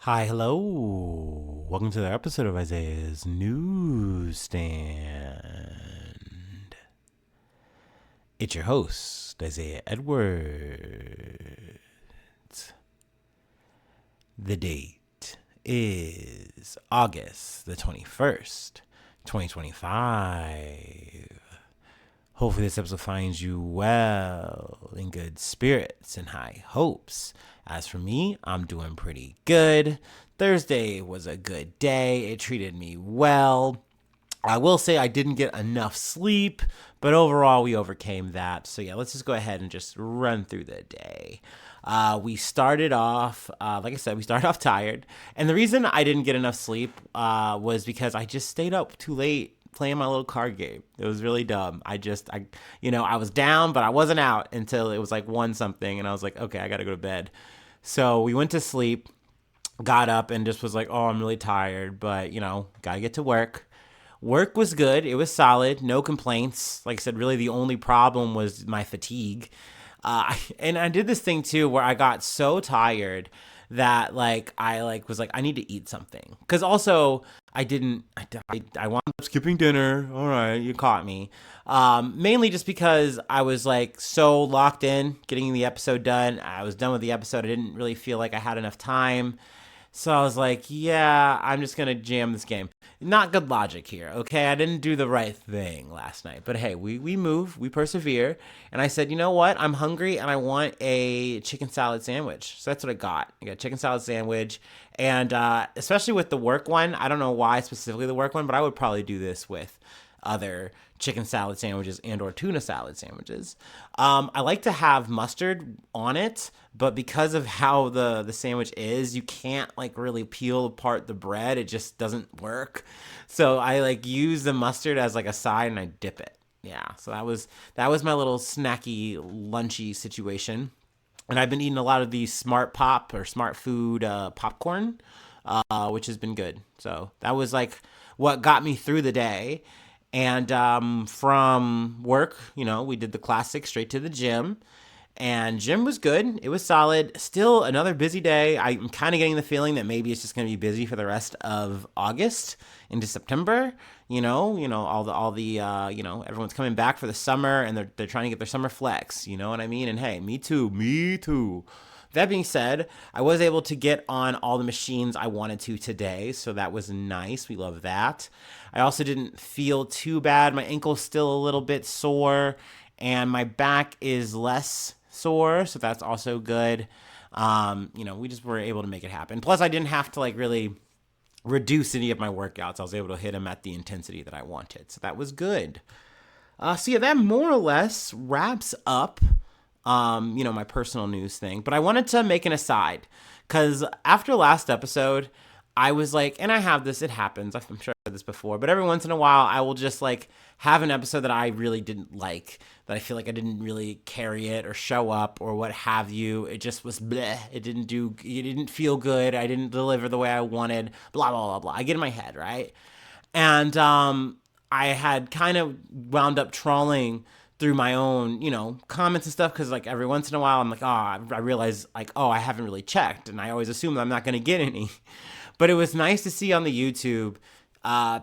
Hi, hello. Welcome to the episode of Isaiah's Newsstand. It's your host, Isaiah Edwards. The date is August the 21st, 2025. Hopefully this episode finds you well, in good spirits and high hopes. As for me, I'm doing pretty good. Thursday was a good day. It treated me well. I will say I didn't get enough sleep, but overall we overcame that. So yeah, let's just go ahead and just run through the day. We started off, like I said, we started off tired. And the reason I didn't get enough sleep was because I just stayed up too late playing my little card game. It was really dumb. I was down, but I wasn't out until it was like 1 something. And I was like, okay, I got to go to bed. So we went to sleep, got up and just was like, oh, I'm really tired, but got to get to work. Work was good. It was solid. No complaints. Like I said, really the only problem was my fatigue. And I did this thing too where I got so tired that I was like I need to eat something, because also I wound up skipping dinner. All right, you caught me. Mainly just because I was like so locked in getting the episode done. I was done with the episode. I didn't really feel like I had enough time. So I was like, yeah, I'm just going to jam this game. Not good logic here, okay? I didn't do the right thing last night. But hey, we move, we persevere. And I said, you know what? I'm hungry and I want a chicken salad sandwich. So that's what I got. I got a chicken salad sandwich. And especially with the work one, I don't know why specifically the work one, but I would probably do this with other chicken salad sandwiches and or tuna salad sandwiches. I like to have mustard on it, but because of how the sandwich is, you can't like really peel apart the bread. It just doesn't work. So I like use the mustard as like a side and I dip it. Yeah, so that was my little snacky lunchy situation. And I've been eating a lot of the Smart Pop or Smart Food popcorn, which has been good. So that was like what got me through the day. And from work, we did the classic straight to the gym. And gym was good. It was solid. Still another busy day. I'm kind of getting the feeling that maybe it's just going to be busy for the rest of August into September. Everyone's coming back for the summer and they're trying to get their summer flex. You know what I mean? And hey, me too. Me too. That being said, I was able to get on all the machines I wanted to today, so that was nice. We love that. I also didn't feel too bad. My ankle's still a little bit sore, and my back is less sore, so that's also good. We just were able to make it happen. Plus, I didn't have to really reduce any of my workouts. I was able to hit them at the intensity that I wanted, so that was good. So yeah, that more or less wraps up my personal news thing. But I wanted to make an aside, because after last episode, I was like, and I have this, it happens, I'm sure I've said this before, but every once in a while, I will just have an episode that I really didn't like, that I feel like I didn't really carry it or show up or what have you. It just was bleh. It didn't feel good. I didn't deliver the way I wanted, blah, blah, blah, blah. I get in my head, right? And I had kind of wound up trawling through my own, comments and stuff, because every once in a while I'm like, I realize I haven't really checked, and I always assume that I'm not going to get any. But it was nice to see on the YouTube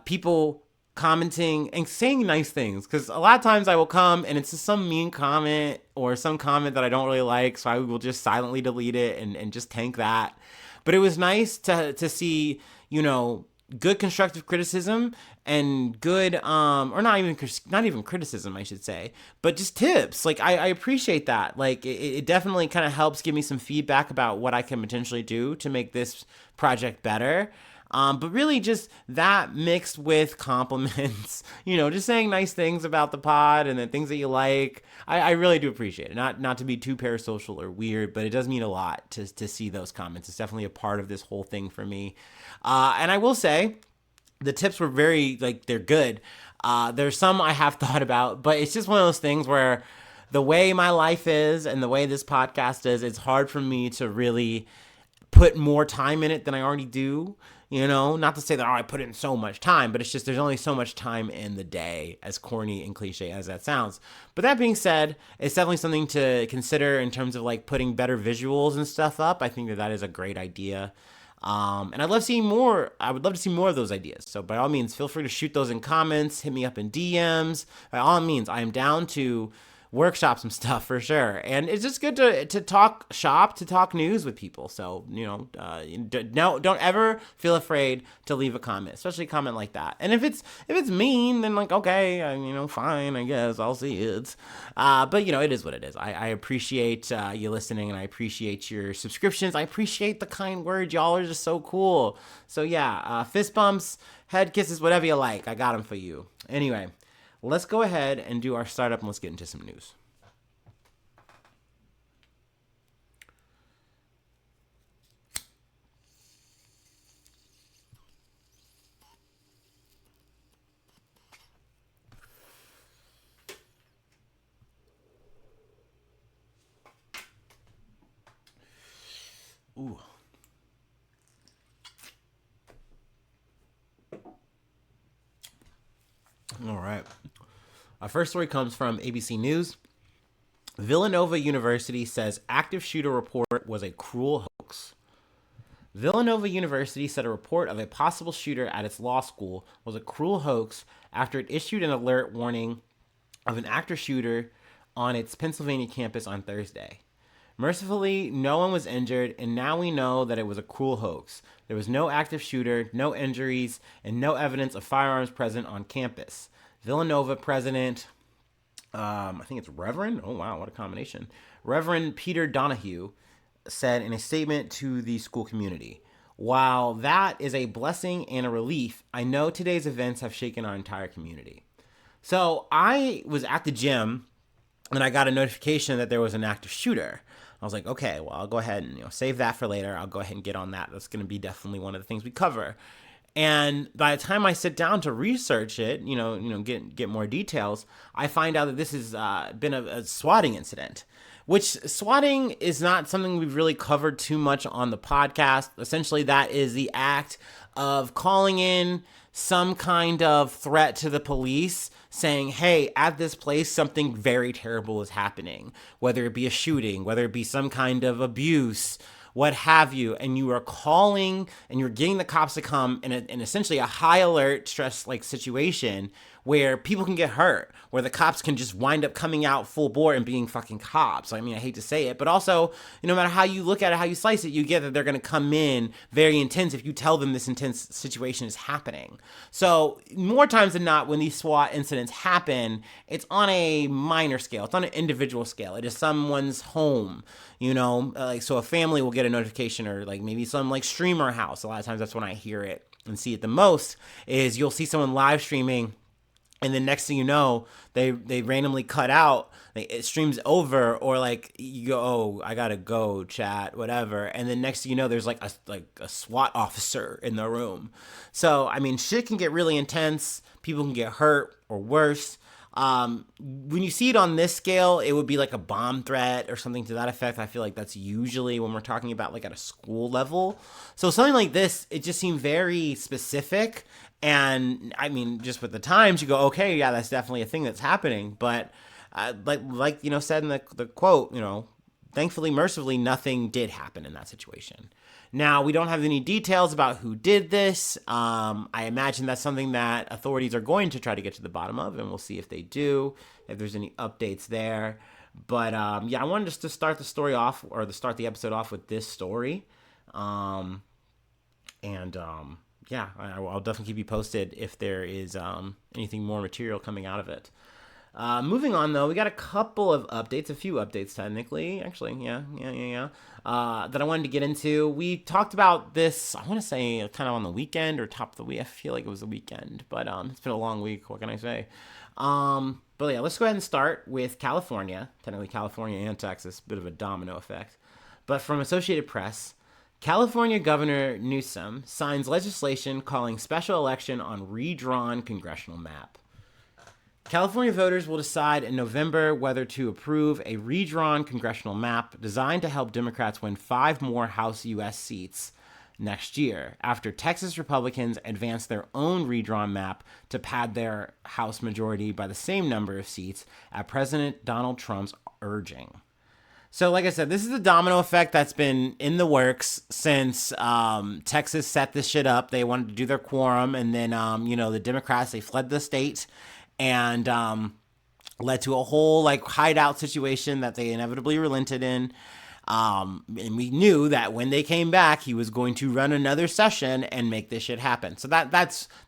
people commenting and saying nice things, because a lot of times I will come and it's just some mean comment or some comment that I don't really like, so I will just silently delete it and just tank that. But it was nice to see, good constructive criticism and good or not even criticism, I should say, but just tips. I appreciate that. It definitely kind of helps give me some feedback about what I can potentially do to make this project better. But really just that mixed with compliments, just saying nice things about the pod and the things that you like. I really do appreciate it. Not to be too parasocial or weird, but it does mean a lot to see those comments. It's definitely a part of this whole thing for me. And I will say the tips were very, they're good. There's some I have thought about, but it's just one of those things where the way my life is and the way this podcast is, it's hard for me to really put more time in it than I already do. Not to say that I put in so much time, but it's just there's only so much time in the day, as corny and cliche as that sounds. But that being said, it's definitely something to consider in terms of putting better visuals and stuff up. I think that is a great idea. And I'd love seeing more. I would love to see more of those ideas. So by all means, feel free to shoot those in comments, hit me up in DMs. By all means, I am down to workshop some stuff for sure. And it's just good to talk shop, to talk news with people. So, don't ever feel afraid to leave a comment, especially a comment like that. And if it's mean, then like, okay, fine, I guess I'll see it. But it is what it is. I appreciate you listening, and I appreciate your subscriptions. I appreciate the kind words. Y'all are just so cool. So yeah, fist bumps, head kisses, whatever you like. I got them for you. Anyway, let's go ahead and do our startup, and let's get into some news. Ooh. All right. Our first story comes from ABC News. Villanova University says active shooter report was a cruel hoax. Villanova University said a report of a possible shooter at its law school was a cruel hoax after it issued an alert warning of an active shooter on its Pennsylvania campus on Thursday. Mercifully, no one was injured, and now we know that it was a cruel hoax. There was no active shooter, no injuries, and no evidence of firearms present on campus. Villanova president, I think it's Reverend, oh wow, what a combination, Reverend Peter Donahue said in a statement to the school community, "While that is a blessing and a relief, I know today's events have shaken our entire community." So I was at the gym, and I got a notification that there was an active shooter. I was like, okay, well, I'll go ahead and save that for later. I'll go ahead and get on that. That's going to be definitely one of the things we cover. And by the time I sit down to research it, get more details, I find out that this has been a swatting incident, which swatting is not something we've really covered too much on the podcast. Essentially, that is the act of calling in some kind of threat to the police, saying, hey, at this place, something very terrible is happening, whether it be a shooting, whether it be some kind of abuse, what have you, and you are calling and you're getting the cops to come in essentially a high alert stress like situation where people can get hurt, where the cops can just wind up coming out full bore and being fucking cops. I mean, I hate to say it, but also, no matter how you look at it, how you slice it, you get that they're going to come in very intense if you tell them this intense situation is happening. So more times than not, when these SWAT incidents happen, it's on a minor scale. It's on an individual scale. It is someone's home, so a family will get a notification, or like maybe some like streamer house. A lot of times that's when I hear it and see it the most, is you'll see someone live streaming, and then next thing you know, they randomly cut out, it streams over, or like you go, oh, I gotta go, chat, whatever, and then next thing you know, there's like a SWAT officer in the room. So I mean, shit can get really intense. People can get hurt or worse. When you see it on this scale, it would be like a bomb threat or something to that effect. I feel like that's usually when we're talking about like at a school level. So something like this, it just seemed very specific. And I mean, just with the times, you go, okay, yeah, that's definitely a thing that's happening. But like said in the quote, thankfully, mercifully, nothing did happen in that situation. Now, we don't have any details about who did this. I imagine that's something that authorities are going to try to get to the bottom of, and we'll see if they do, if there's any updates there. But yeah, I wanted just to start the story off, or to start the episode off with this story. Yeah, I'll definitely keep you posted if there is anything more material coming out of it. Moving on, though, we got a couple of updates, a few updates, technically. Actually, yeah. That I wanted to get into. We talked about this, I want to say, kind of on the weekend or top of the week. I feel like it was the weekend, but it's been a long week. What can I say? But yeah, let's go ahead and start with California. Technically, California and Texas, bit of a domino effect. But from Associated Press, California Governor Newsom signs legislation calling special election on redrawn congressional map. California voters will decide in November whether to approve a redrawn congressional map designed to help Democrats win 5 more House U.S. seats next year, after Texas Republicans advanced their own redrawn map to pad their House majority by the same number of seats at President Donald Trump's urging. So, like I said, this is a domino effect that's been in the works since Texas set this shit up. They wanted to do their quorum, and then, the Democrats, they fled the state and led to a whole, like, hideout situation that they inevitably relented in. And we knew that when they came back, he was going to run another session and make this shit happen. So that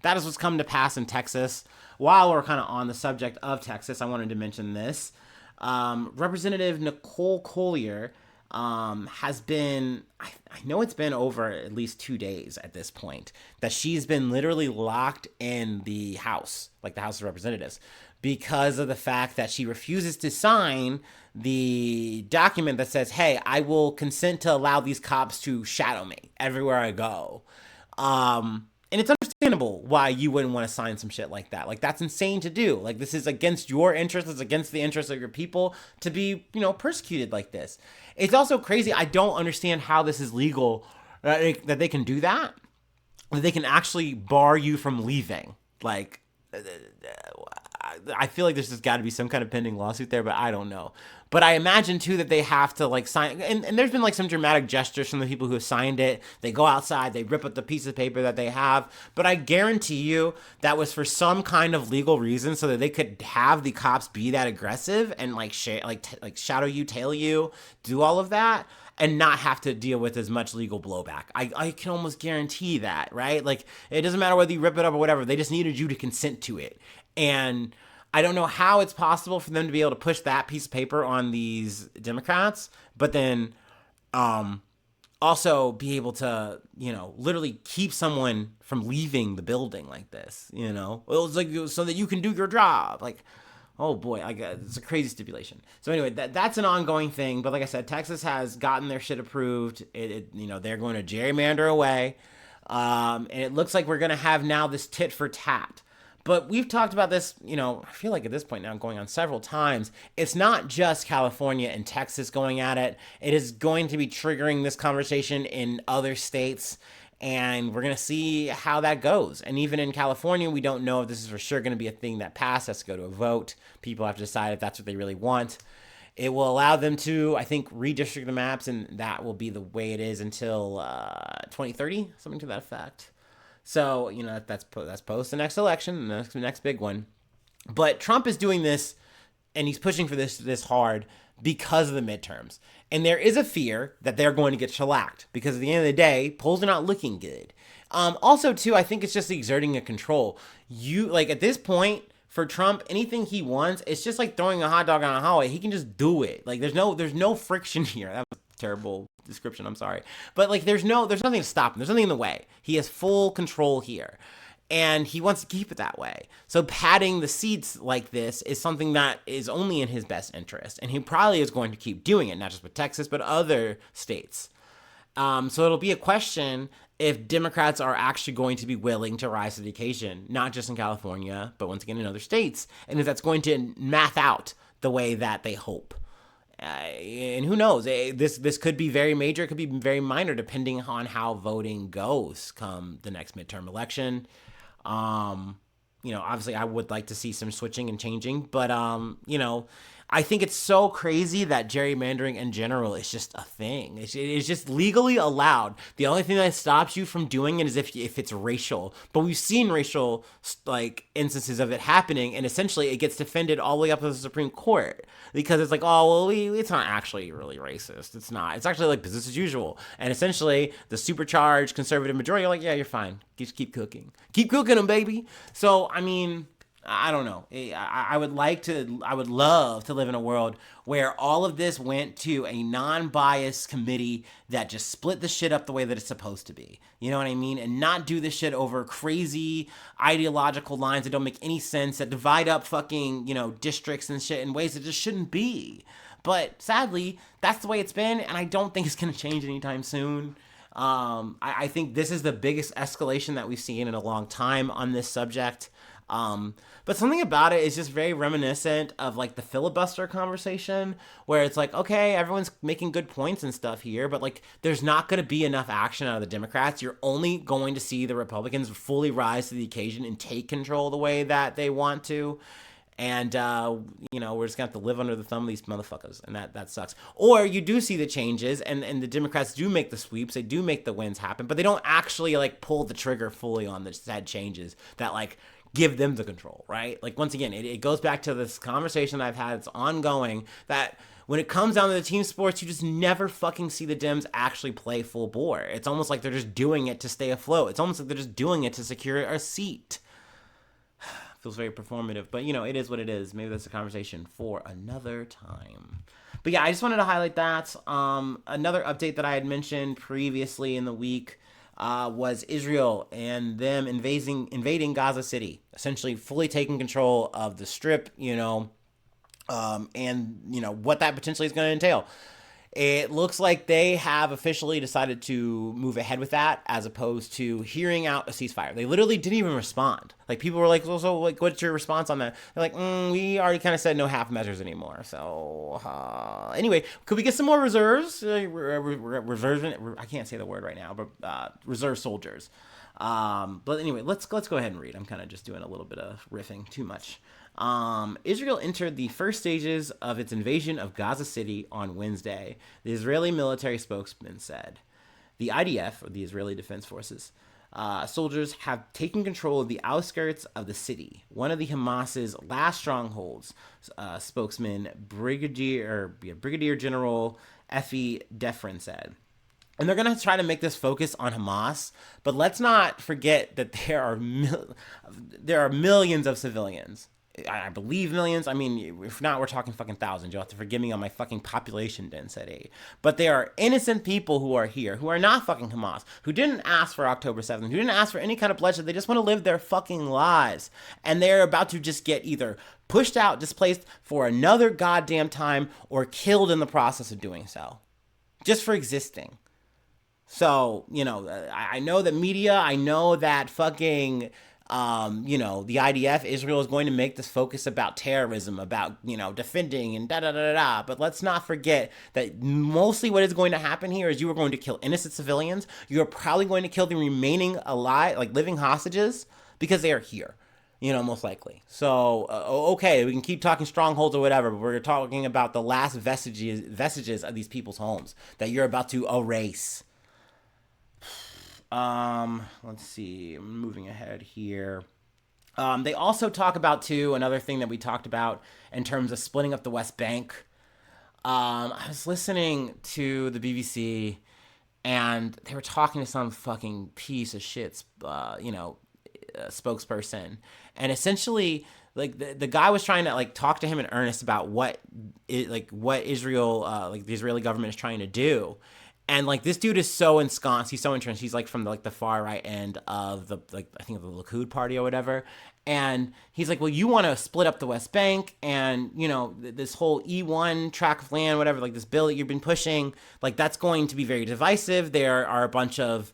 is what's come to pass in Texas. While we're kind of on the subject of Texas, I wanted to mention this. Representative Nicole Collier has been, I know it's been over at least 2 days at this point, that she's been literally locked in the House, like the House of Representatives, because of the fact that she refuses to sign the document that says, hey, I will consent to allow these cops to shadow me everywhere I go. And it's understandable why you wouldn't want to sign some shit like that. Like, that's insane to do. Like, this is against your interests. It's against the interests of your people to be, persecuted like this. It's also crazy. I don't understand how this is legal, that they can do that they can actually bar you from leaving. Like, I feel like there's just got to be some kind of pending lawsuit there, but I don't know. But I imagine, too, that they have to, like, sign... And there's been, like, some dramatic gestures from the people who have signed it. They go outside, they rip up the piece of paper that they have. But I guarantee you that was for some kind of legal reason so that they could have the cops be that aggressive and, like, shadow you, tail you, do all of that, and not have to deal with as much legal blowback. I can almost guarantee that, right? Like, it doesn't matter whether you rip it up or whatever. They just needed you to consent to it. And I don't know how it's possible for them to be able to push that piece of paper on these Democrats, but then also be able to, literally keep someone from leaving the building like this, It's like so that you can do your job. Like, oh boy, it's a crazy stipulation. So anyway, that's an ongoing thing. But like I said, Texas has gotten their shit approved. They're going to gerrymander away. And it looks like we're going to have now this tit for tat. But we've talked about this, I feel like at this point now going on several times. It's not just California and Texas going at it. It is going to be triggering this conversation in other states. And we're going to see how that goes. And even in California, we don't know if this is for sure going to be a thing that passes. Has to go to a vote. People have to decide if that's what they really want. It will allow them to, I think, redistrict the maps. And that will be the way it is until 2030, something to that effect. So, that's post the next election, the next big one. But Trump is doing this, and he's pushing for this hard because of the midterms. And there is a fear that they're going to get shellacked because at the end of the day, polls are not looking good. Also, too, I think it's just exerting a control. At this point, for Trump, anything he wants, it's just like throwing a hot dog on a hallway. He can just do it. Like, there's no friction here. That was a terrible description, I'm sorry. But like there's nothing to stop him. There's nothing in the way. He has full control here. And he wants to keep it that way. So padding the seats like this is something that is only in his best interest. And he probably is going to keep doing it, not just with Texas, but other states. So it'll be a question if Democrats are actually going to be willing to rise to the occasion, not just in California, but once again in other states. And if that's going to math out the way that they hope. And who knows? This could be very major. It could be very minor, depending on how voting goes come the next midterm election. Obviously, I would like to see some switching and changing, but I think it's so crazy that gerrymandering in general is just a thing. It's just legally allowed. The only thing that stops you from doing it is if it's racial. But we've seen racial instances of it happening, and essentially it gets defended all the way up to the Supreme Court because it's like, oh well, it's not actually really racist. It's not. It's actually like business as usual. And essentially, the supercharged conservative majority are like, yeah, you're fine. Just keep cooking them, baby. So I mean, I don't know. I would love to live in a world where all of this went to a non-biased committee that just split the shit up the way that it's supposed to be. You know what I mean? And not do this shit over crazy ideological lines that don't make any sense, that divide up fucking, districts and shit in ways that just shouldn't be. But sadly, that's the way it's been, and I don't think it's going to change anytime soon. I think this is the biggest escalation that we've seen in a long time on this subject. But something about it is just very reminiscent of like the filibuster conversation where it's like, okay, everyone's making good points and stuff here, but like there's not going to be enough action out of the Democrats. You're only going to see the Republicans fully rise to the occasion and take control the way that they want to. And, we're just going to have to live under the thumb of these motherfuckers. And that sucks. Or you do see the changes, and the Democrats do make the sweeps. They do make the wins happen. But they don't actually, like, pull the trigger fully on the said changes that, like, give them the control, right? Like, once again, it goes back to this conversation I've had. It's ongoing that when it comes down to the team sports, you just never fucking see the Dems actually play full bore. It's almost like they're just doing it to stay afloat. It's almost like they're just doing it to secure a seat. Feels very performative, but it is what it is. Maybe that's a conversation for another time. But yeah, I just wanted to highlight that. Another update that I had mentioned previously in the week was Israel and them invading Gaza City, essentially fully taking control of the Strip, and what that potentially is going to entail. It looks like they have officially decided to move ahead with that, as opposed to hearing out a ceasefire. They literally didn't even respond. Like, people were like, so like, what's your response on that? They're like, we already kind of said no half measures anymore. So anyway, could we get some more reserves? Reserves? I can't say the word right now, but reserve soldiers. But anyway, let's go ahead and read. I'm kind of just doing a little bit of riffing, too much. Israel entered the first stages of its invasion of Gaza City on Wednesday, the Israeli military spokesman said. The IDF, or the Israeli Defense Forces, soldiers have taken control of the outskirts of the city, one of the Hamas's last strongholds, spokesman Brigadier General Effie Defrin said. And they're going to try to make this focus on Hamas, but let's not forget that there are millions of civilians. I believe millions. I mean, if not, we're talking fucking thousands. You'll have to forgive me on my fucking population density. But there are innocent people who are here, who are not fucking Hamas, who didn't ask for October 7th, who didn't ask for any kind of bloodshed. They just want to live their fucking lives. And they're about to just get either pushed out, displaced for another goddamn time, or killed in the process of doing so. Just for existing. So, I know that media, I know that fucking... the IDF, Israel is going to make this focus about terrorism, about, defending and da-da-da-da-da. But let's not forget that mostly what is going to happen here is you are going to kill innocent civilians. You are probably going to kill the remaining alive, like living hostages, because they are here, most likely. So, okay, we can keep talking strongholds or whatever, but we're talking about the last vestiges of these people's homes that you're about to erase. Let's see, I'm moving ahead here. They also talk about, too, another thing that we talked about in terms of splitting up the West Bank. I was listening to the BBC, and they were talking to some fucking piece of shit, spokesperson. And essentially, like, the guy was trying to, like, talk to him in earnest about what Israel, the Israeli government is trying to do. And, like, this dude is so ensconced. He's so entrenched. He's, like, from, the far right end of the, I think of the Likud party or whatever. And he's like, well, you want to split up the West Bank and, this whole E1 tract of land, whatever, like, this bill that you've been pushing, like, that's going to be very divisive. There are a bunch of,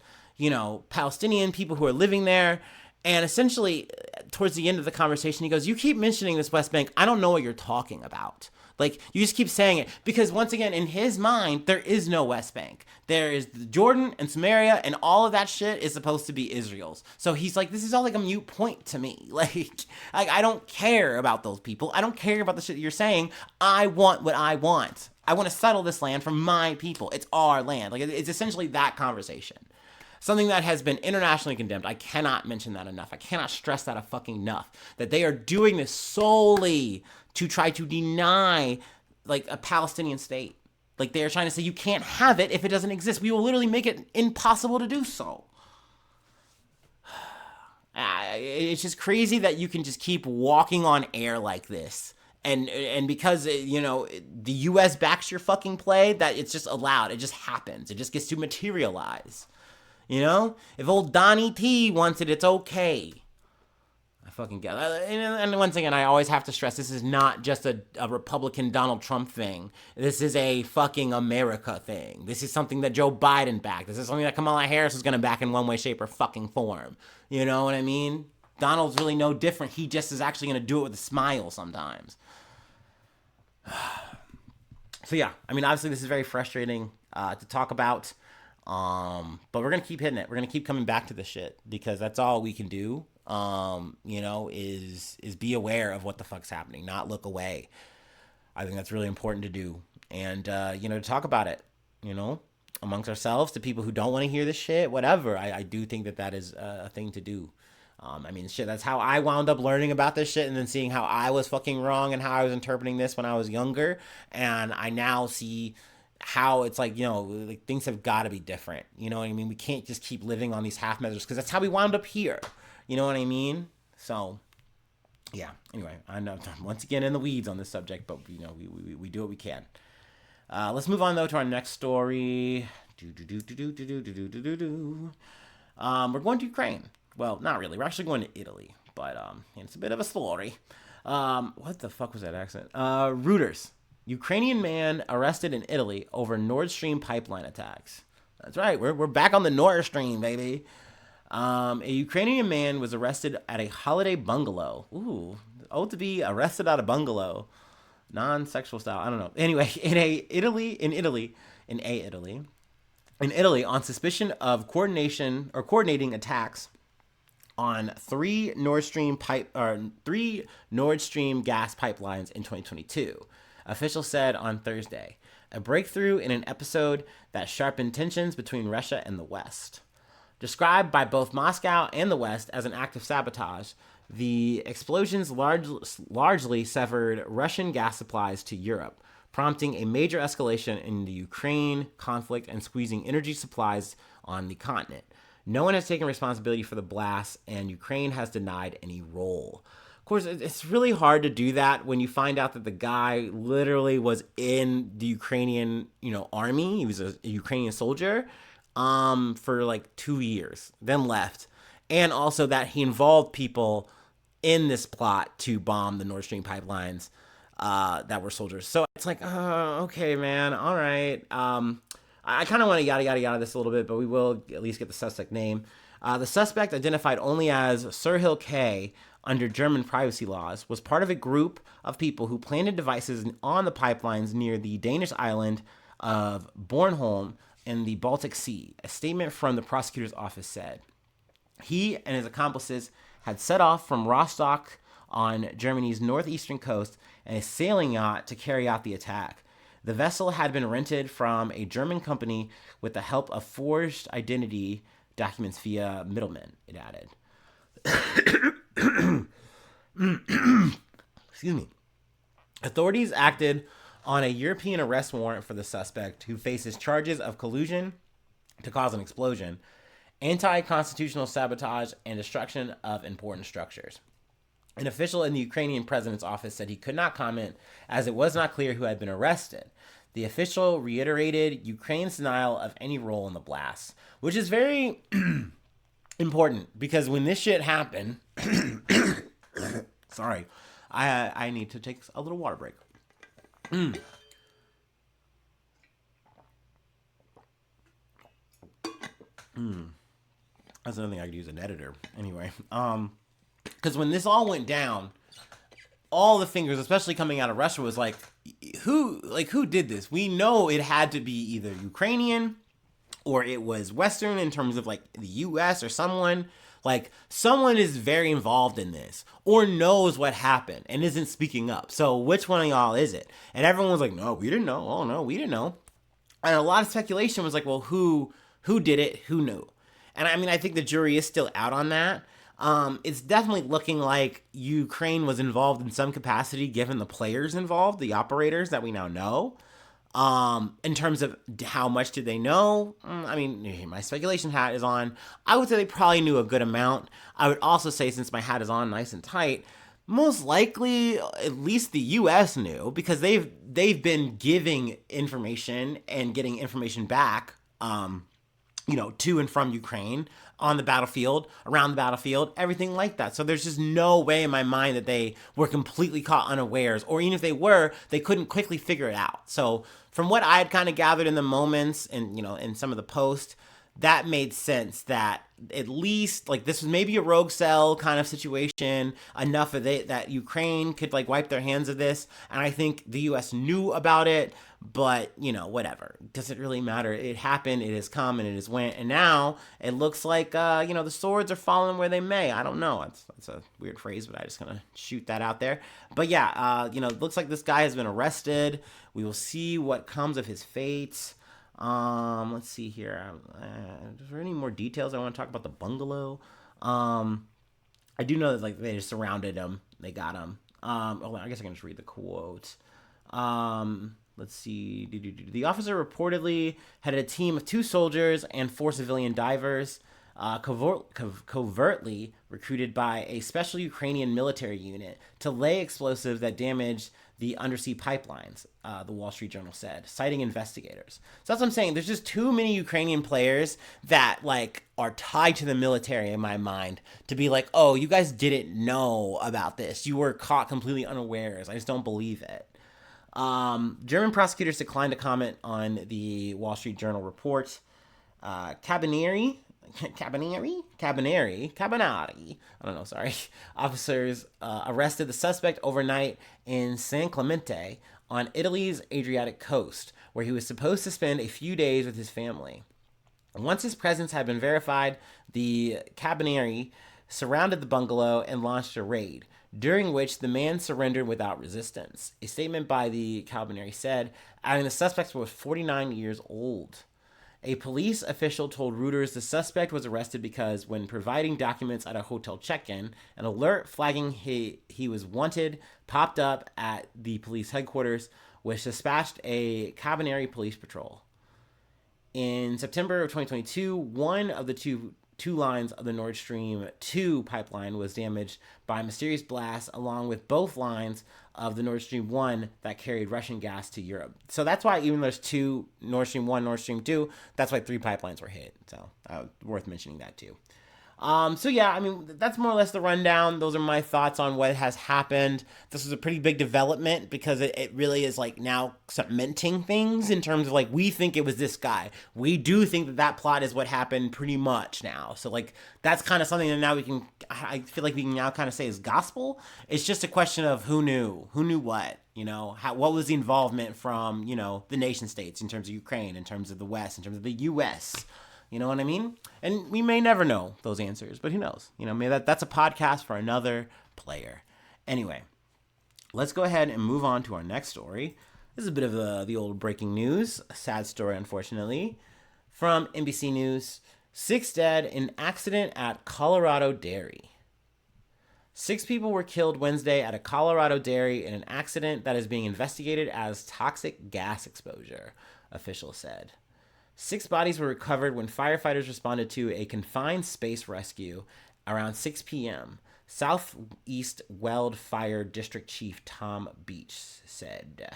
Palestinian people who are living there. And essentially, towards the end of the conversation, he goes, you keep mentioning this West Bank. I don't know what you're talking about. Like, you just keep saying it. Because, once again, in his mind, there is no West Bank. There is Jordan and Samaria, and all of that shit is supposed to be Israel's. So he's like, this is all like a mute point to me. Like, I don't care about those people. I don't care about the shit that you're saying. I want what I want. I want to settle this land for my people. It's our land. Like, it's essentially that conversation. Something that has been internationally condemned. I cannot mention that enough. I cannot stress that fucking enough. That they are doing this solely to try to deny, like, a Palestinian state. Like, they are trying to say you can't have it if it doesn't exist. We will literally make it impossible to do so. It's just crazy that you can just keep walking on air like this. And because, the U.S. backs your fucking play, that it's just allowed. It just happens. It just gets to materialize. If old Donnie T wants it, it's okay. I fucking get it. And once again, I always have to stress, this is not just a Republican Donald Trump thing. This is a fucking America thing. This is something that Joe Biden backed. This is something that Kamala Harris is going to back in one way, shape, or fucking form. You know what I mean? Donald's really no different. He just is actually going to do it with a smile sometimes. So yeah, I mean, obviously this is very frustrating to talk about. But we're gonna keep hitting it. We're gonna keep coming back to the shit because that's all we can do. Is be aware of what the fuck's happening, not look away. I think that's really important to do, and to talk about it. You know, amongst ourselves, to people who don't want to hear this shit, whatever. I do think that is a thing to do. Shit, that's how I wound up learning about this shit and then seeing how I was fucking wrong and how I was interpreting this when I was younger. And I now see how it's like, like things have got to be different. You know what I mean? We can't just keep living on these half measures because that's how we wound up here. You know what I mean? So, yeah. Anyway, I know I'm once again in the weeds on this subject, but, we do what we can. Let's move on, though, to our next story. We're going to Ukraine. Well, not really. We're actually going to Italy, but it's a bit of a story. What the fuck was that accent? Reuters. Ukrainian man arrested in Italy over Nord Stream pipeline attacks. That's right. We're back on the Nord Stream, baby. A Ukrainian man was arrested at a holiday bungalow. Ooh, to be arrested at a bungalow. Non-sexual style. I don't know. Anyway, in Italy on suspicion of coordinating attacks on three Nord Stream gas pipelines in 2022. Officials said on Thursday, a breakthrough in an episode that sharpened tensions between Russia and the West. Described by both Moscow and the West as an act of sabotage, the explosions largely severed Russian gas supplies to Europe, prompting a major escalation in the Ukraine conflict and squeezing energy supplies on the continent. No one has taken responsibility for the blast, and Ukraine has denied any role. Of course, it's really hard to do that when you find out that the guy literally was in the Ukrainian, army. He was a Ukrainian soldier for like 2 years, then left. And also that he involved people in this plot to bomb the Nord Stream pipelines that were soldiers. So it's like, okay, man, all right. I kind of want to yada this a little bit, but we will at least get the suspect name. The suspect, identified only as Serhil K. under German privacy laws, was part of a group of people who planted devices on the pipelines near the Danish island of Bornholm in the Baltic Sea. A statement from the prosecutor's office said he and his accomplices had set off from Rostock on Germany's northeastern coast in a sailing yacht to carry out the attack. The vessel had been rented from a German company with the help of forged identity documents via middlemen, it added. Excuse me. Authorities acted on a European arrest warrant for the suspect, who faces charges of collusion to cause an explosion, anti-constitutional sabotage, and destruction of important structures. An official in the Ukrainian president's office said he could not comment as it was not clear who had been arrested. The official reiterated Ukraine's denial of any role in the blast, which is very important because when this shit happened, sorry, I need to take a little water break. That's another thing I could use an editor. Anyway, because when this all went down, all the fingers, especially coming out of Russia, was like, who did this? We know it had to be either Ukrainian or it was Western in terms of like the US or someone. Like someone is very involved in this or knows what happened and isn't speaking up. So which one of y'all is it? And everyone was like, no, we didn't know. Oh no, we didn't know. And a lot of speculation was like, well, who did it? Who knew? And I think the jury is still out on that. It's definitely looking like Ukraine was involved in some capacity, given the players involved, the operators that we now know. In terms of how much did they know? My speculation hat is on. I would say they probably knew a good amount. I would also say, since my hat is on nice and tight, most likely at least the U.S. knew, because they've been giving information and getting information back, to and from Ukraine, on the battlefield, around the battlefield, everything like that. So there's just no way in my mind that they were completely caught unawares, or even if they were, they couldn't quickly figure it out. So from what I had kind of gathered in the moments and, in some of the posts, that made sense that at least like this was maybe a rogue cell kind of situation, enough of it that Ukraine could like wipe their hands of this. And I think the US knew about it, but whatever. Does it really matter? It happened, it has come, and it has went. And now it looks like, the swords are falling where they may. I don't know. That's a weird phrase, but I just gonna shoot that out there. But yeah, it looks like this guy has been arrested. We will see what comes of his fate. Let's see here. Is there any more details I want to talk about the bungalow? I do know that like they just surrounded him. They got him. I guess I can just read the quote. Let's see. The officer reportedly had a team of 2 soldiers and 4 civilian divers, covertly recruited by a special Ukrainian military unit to lay explosives that damaged the undersea pipelines, the Wall Street Journal said, citing investigators. So that's what I'm saying. There's just too many Ukrainian players that like are tied to the military in my mind to be like, oh, you guys didn't know about this. You were caught completely unawares. I just don't believe it. German prosecutors declined to comment on the Wall Street Journal report. Cabinari, I don't know, sorry. Officers arrested the suspect overnight in San Clemente on Italy's Adriatic coast, where he was supposed to spend a few days with his family. Once his presence had been verified, the Cabinari surrounded the bungalow and launched a raid, during which the man surrendered without resistance. A statement by the Cabinari said, adding the suspect was 49 years old. A police official told Reuters the suspect was arrested because when providing documents at a hotel check-in, an alert flagging he was wanted popped up at the police headquarters, which dispatched a Cabinari police patrol. In September of 2022, one of the two lines of the Nord Stream 2 pipeline was damaged by a mysterious blast, along with both lines of the Nord Stream 1 that carried Russian gas to Europe. So that's why even there's 2 Nord Stream 1, Nord Stream 2, that's why 3 pipelines were hit. So worth mentioning that too. So yeah, I mean, that's more or less the rundown. Those are my thoughts on what has happened. This was a pretty big development because it really is like now cementing things in terms of like, we think it was this guy. We do think that plot is what happened pretty much now. So like, that's kind of something that now I feel like we can now kind of say is gospel. It's just a question of who knew what, what was the involvement from, the nation states in terms of Ukraine, in terms of the West, in terms of the US. You know what I mean? And we may never know those answers, but who knows? Maybe that's a podcast for another player. Anyway, let's go ahead and move on to our next story. This is a bit of the old breaking news, a sad story, unfortunately, from NBC News. 6 dead in accident at Colorado dairy. 6 people were killed Wednesday at a Colorado dairy in an accident that is being investigated as toxic gas exposure, officials said. 6 bodies were recovered when firefighters responded to a confined space rescue around 6 p.m., Southeast Weld Fire District Chief Tom Beach said.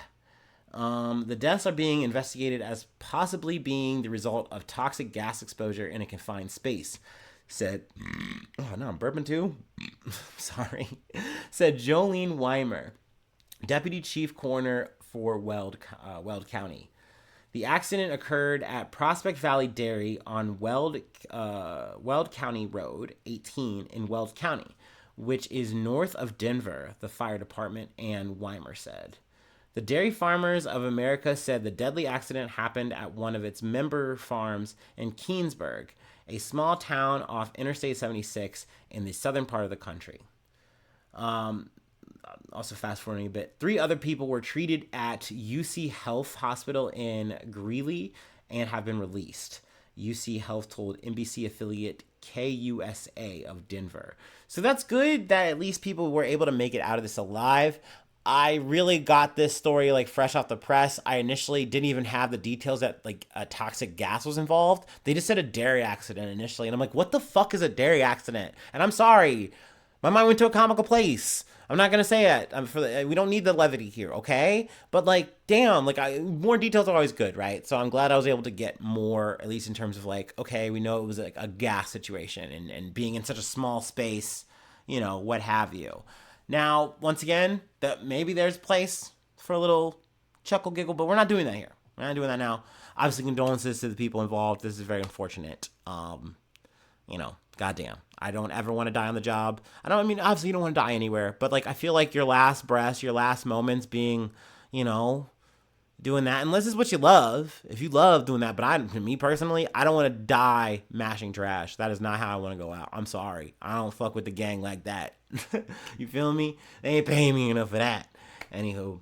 The deaths are being investigated as possibly being the result of toxic gas exposure in a confined space, said, oh no, I'm burping too? Sorry. Said Jolene Weimer, Deputy Chief Coroner for Weld County. The accident occurred at Prospect Valley Dairy on Weld County Road 18 in Weld County, which is north of Denver, the fire department and Weimer said. The Dairy Farmers of America said the deadly accident happened at one of its member farms in Keensburg, a small town off Interstate 76 in the southern part of the country. Also fast forwarding a bit, 3 other people were treated at UC Health Hospital in Greeley and have been released. UC Health told NBC affiliate KUSA of Denver. So that's good that at least people were able to make it out of this alive. I really got this story like fresh off the press. I initially didn't even have the details that like a toxic gas was involved. They just said a dairy accident initially. And I'm like, what the fuck is a dairy accident? And I'm sorry. My mind went to a comical place. I'm not going to say it. We don't need the levity here, okay? But like, damn, like more details are always good, right? So I'm glad I was able to get more, at least in terms of like, okay, we know it was like a gas situation and being in such a small space, what have you. Now, once again, that maybe there's place for a little chuckle giggle, but we're not doing that here. We're not doing that now. obviously condolences to the people involved. This is very unfortunate. Goddamn. I don't ever want to die on the job. I mean, obviously you don't want to die anywhere, but like, I feel like your last breaths, your last moments being, you know, doing that, unless it's what you love. If you love doing that, but me personally, I don't want to die mashing trash. That is not how I want to go out. I'm sorry. I don't fuck with the gang like that. You feel me? They ain't paying me enough for that. Anywho,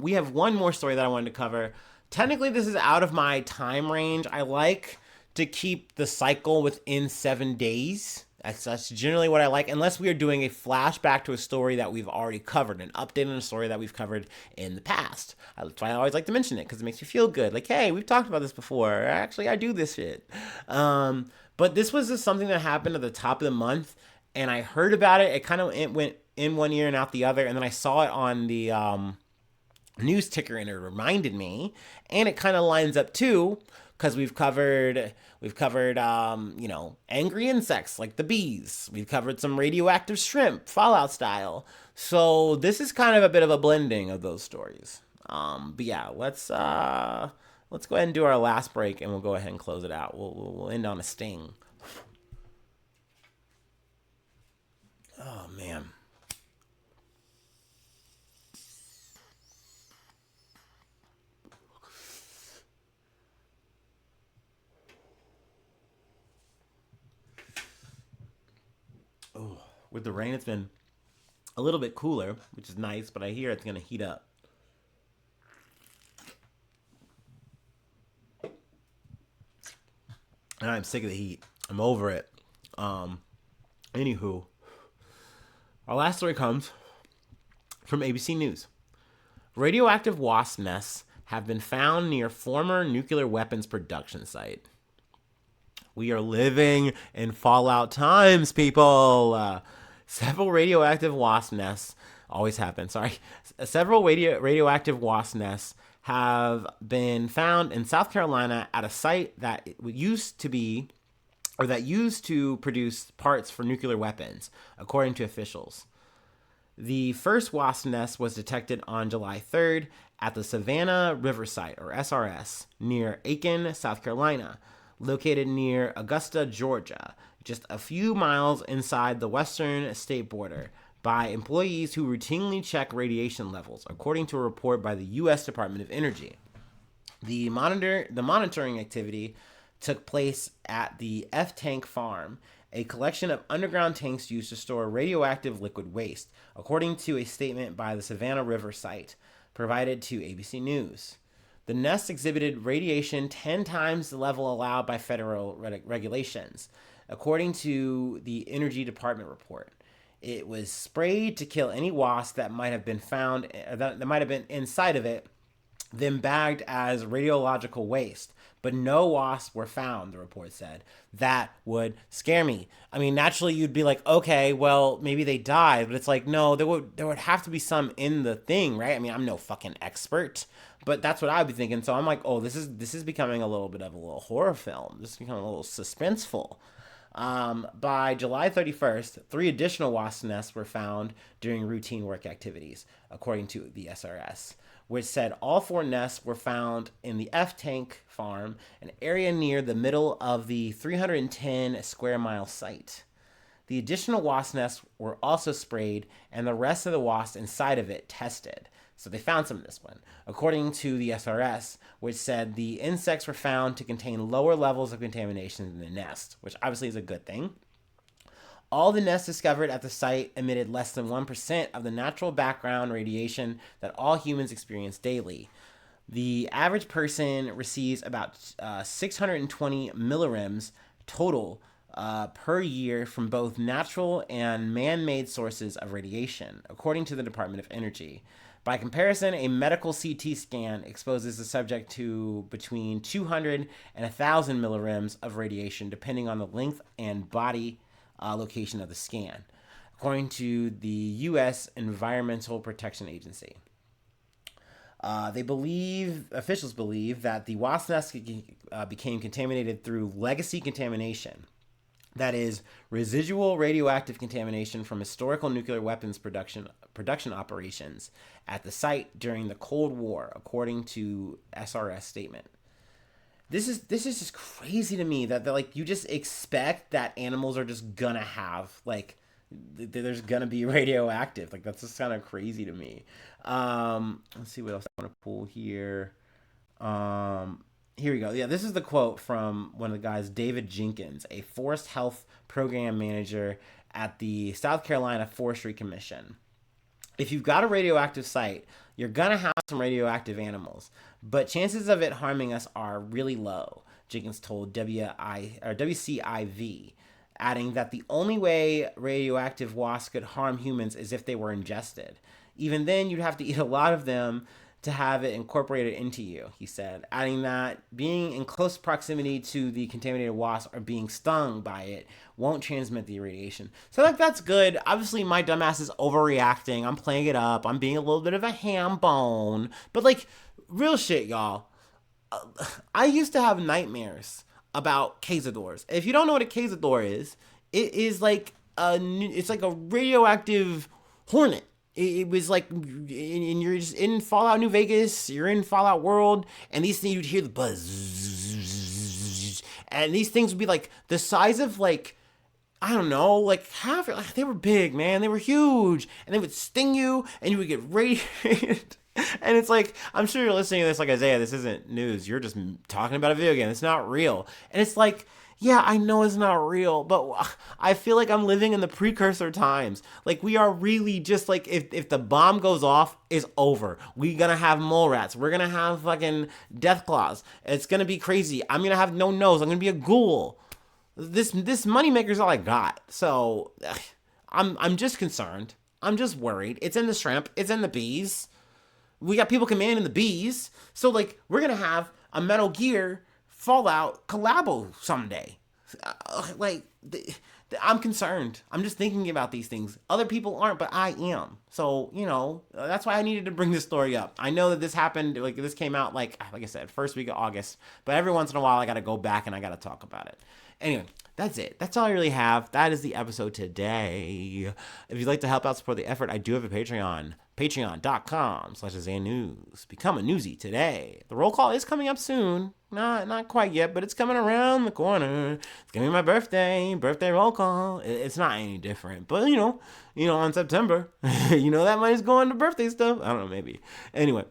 we have one more story that I wanted to cover. Technically, this is out of my time range. I like to keep the cycle within 7 days. That's generally what I like, unless we are doing a flashback to a story that we've already covered, an update on a story that we've covered in the past. That's why I always like to mention it, because it makes me feel good. Like, hey, we've talked about this before. Actually, I do this shit. But this was just something that happened at the top of the month, and I heard about it. It went in one ear and out the other, and then I saw it on the news ticker, and it reminded me, and it kind of lines up too, because we've covered angry insects like the bees. We've covered some radioactive shrimp, Fallout style. So this is kind of a bit of a blending of those stories. But yeah, let's go ahead and do our last break, and we'll go ahead and close it out. We'll end on a sting. Oh man. Oh, with the rain, it's been a little bit cooler, which is nice, but I hear it's going to heat up. And I'm sick of the heat. I'm over it. Anywho, our last story comes from ABC News. Radioactive wasp nests have been found near former nuclear weapons production site. We are living in Fallout times, people. Several radioactive wasp nests always happen. Sorry, several radioactive wasp nests have been found in South Carolina at a site that used to produce parts for nuclear weapons, according to officials. The first wasp nest was detected on July 3rd at the Savannah River Site, or SRS, near Aiken, South Carolina, located near Augusta, Georgia, just a few miles inside the western state border, by employees who routinely check radiation levels, according to a report by the U.S. Department of Energy. The monitoring activity took place at the F-Tank Farm, a collection of underground tanks used to store radioactive liquid waste, according to a statement by the Savannah River Site, provided to ABC News. The nest exhibited radiation 10 times the level allowed by federal regulations, according to the Energy Department report. It was sprayed to kill any wasp that might have been found, that might have been inside of it, then bagged as radiological waste. But no wasps were found, the report said. That would scare me. I mean, naturally you'd be like, okay, well, maybe they died, but it's like, no, there would have to be some in the thing, right? I mean, I'm no fucking expert, but that's what I'd be thinking. So I'm like, oh, this is becoming a little bit of a little horror film. This is becoming a little suspenseful. By July 31st, 3 additional wasp nests were found during routine work activities, according to the SRS, which said all 4 nests were found in the F-Tank Farm, an area near the middle of the 310 square mile site. The additional wasp nests were also sprayed, and the rest of the wasps inside of it tested. So they found some of this one, according to the SRS, which said the insects were found to contain lower levels of contamination than the nest, which obviously is a good thing. All the nests discovered at the site emitted less than 1% of the natural background radiation that all humans experience daily. The average person receives about 620 millirems total per year from both natural and man-made sources of radiation, according to the Department of Energy. By comparison, a medical CT scan exposes the subject to between 200 and 1,000 millirems of radiation, depending on the length and body location of the scan, according to the U.S. Environmental Protection Agency. Officials believe that the wasp nest became contaminated through legacy contamination. That is, residual radioactive contamination from historical nuclear weapons production operations at the site during the Cold War, according to SRS statement. this is just crazy to me that like you just expect that animals are just gonna have like there's gonna be radioactive. Like that's just kind of crazy to me. Let's see what else I want to pull here. Here we go. Yeah, this is the quote from one of the guys, David Jenkins, a forest health program manager at the South Carolina Forestry Commission. If you've got a radioactive site, you're gonna have some radioactive animals, but chances of it harming us are really low, Jenkins told WCIV, adding that the only way radioactive wasps could harm humans is if they were ingested. Even then, you'd have to eat a lot of them to have it incorporated into you, he said, adding that being in close proximity to the contaminated wasp or being stung by it won't transmit the radiation. So like that's good. Obviously my dumbass is overreacting. I'm playing it up. I'm being a little bit of a ham bone. But like real shit, y'all. I used to have nightmares about cazadors. If you don't know what a cazador is, it is like it's like a radioactive hornet. It was like, and you're just in Fallout New Vegas, you're in Fallout World, and these things, you'd hear the buzz, and these things would be like the size of like, I don't know, like half, like they were big, man, they were huge, and they would sting you, and you would get radiated. And it's like, I'm sure you're listening to this like, Isaiah, this isn't news, you're just talking about a video game, it's not real. And it's like, yeah, I know it's not real, but I feel like I'm living in the precursor times. Like, we are really just like, if the bomb goes off, it's over. We're gonna have mole rats. We're gonna have fucking death claws. It's gonna be crazy. I'm gonna have no nose. I'm gonna be a ghoul. This moneymaker's all I got. So, I'm just concerned. I'm just worried. It's in the shrimp. It's in the bees. We got people commanding the bees. So, like, we're gonna have a Metal Gear Fallout collabo someday. Like, I'm concerned. I'm just thinking about these things. Other people aren't, but I am. So, you know, that's why I needed to bring this story up. I know that this happened, like, this came out, like I said, first week of August. But every once in a while, I got to go back and I got to talk about it. Anyway, that's it. That's all I really have. That is the episode today. If you'd like to help out support the effort, I do have a Patreon. Patreon.com/AzanNews. Become a newsie today. The roll call is coming up soon. Not quite yet, but it's coming around the corner. It's gonna be my birthday roll call. It's not any different, but you know, on September, that money's going to birthday stuff. I don't know, maybe. Anyway,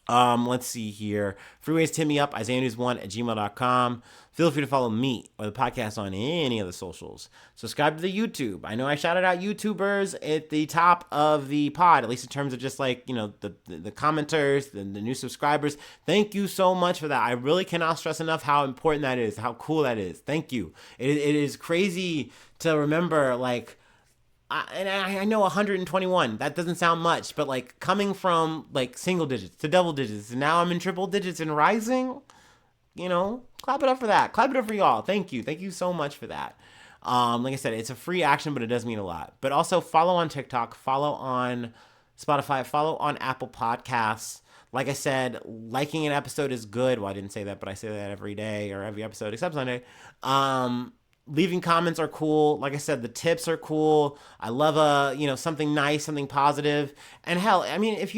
let's see here. Free ways to hit me up, IsaiahNews1@gmail.com. Feel free to follow me or the podcast on any of the socials. Subscribe to the YouTube. I know I shouted out YouTubers at the top of the pod, at least in terms of just like, the commenters, the new subscribers. Thank you so much for that. I really cannot stress enough how important that is, how cool that is. Thank you. It is crazy to remember, like, I know 121, that doesn't sound much, but like coming from like single digits to double digits, and now I'm in triple digits and rising, clap it up for that. Clap it up for y'all. Thank you. Thank you so much for that. Like I said, it's a free action, but it does mean a lot. But also follow on TikTok, follow on Spotify, follow on Apple Podcasts. Like I said, liking an episode is good. Well, I didn't say that, but I say that every day or every episode except Sunday. Leaving comments are cool. Like I said, the tips are cool. I love something nice, something positive. And hell, I mean, if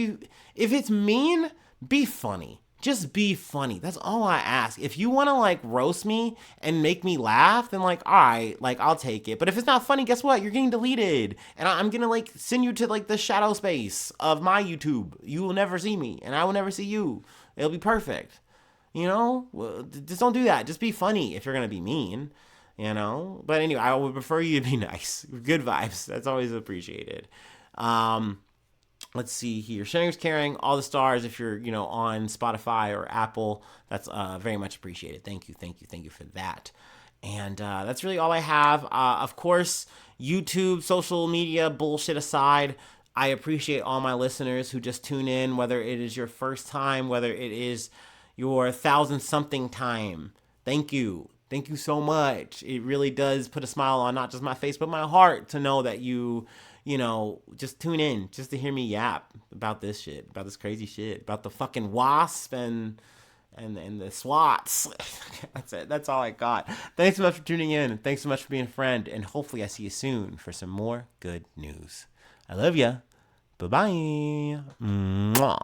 it's mean, be funny. Just be funny. That's all I ask. If you want to like roast me and make me laugh, then like, all right, like I'll take it. But if it's not funny, guess what? You're getting deleted. And I'm going to like send you to like the shadow space of my YouTube. You will never see me and I will never see you. It'll be perfect. Just don't do that. Just be funny if you're going to be mean. But anyway, I would prefer you to be nice. Good vibes. That's always appreciated. Let's see here. Sharing is caring. All the stars if you're, on Spotify or Apple. That's very much appreciated. Thank you for that. And that's really all I have. Of course, YouTube, social media, bullshit aside, I appreciate all my listeners who just tune in, whether it is your first time, whether it is your 1,000-something time. Thank you. Thank you so much. It really does put a smile on not just my face, but my heart to know that you just tune in just to hear me yap about this shit, about this crazy shit, about the fucking wasp and the swats. That's it. That's all I got. Thanks so much for tuning in, and thanks so much for being a friend, and hopefully I see you soon for some more good news. I love ya. Bye-bye. Mwah.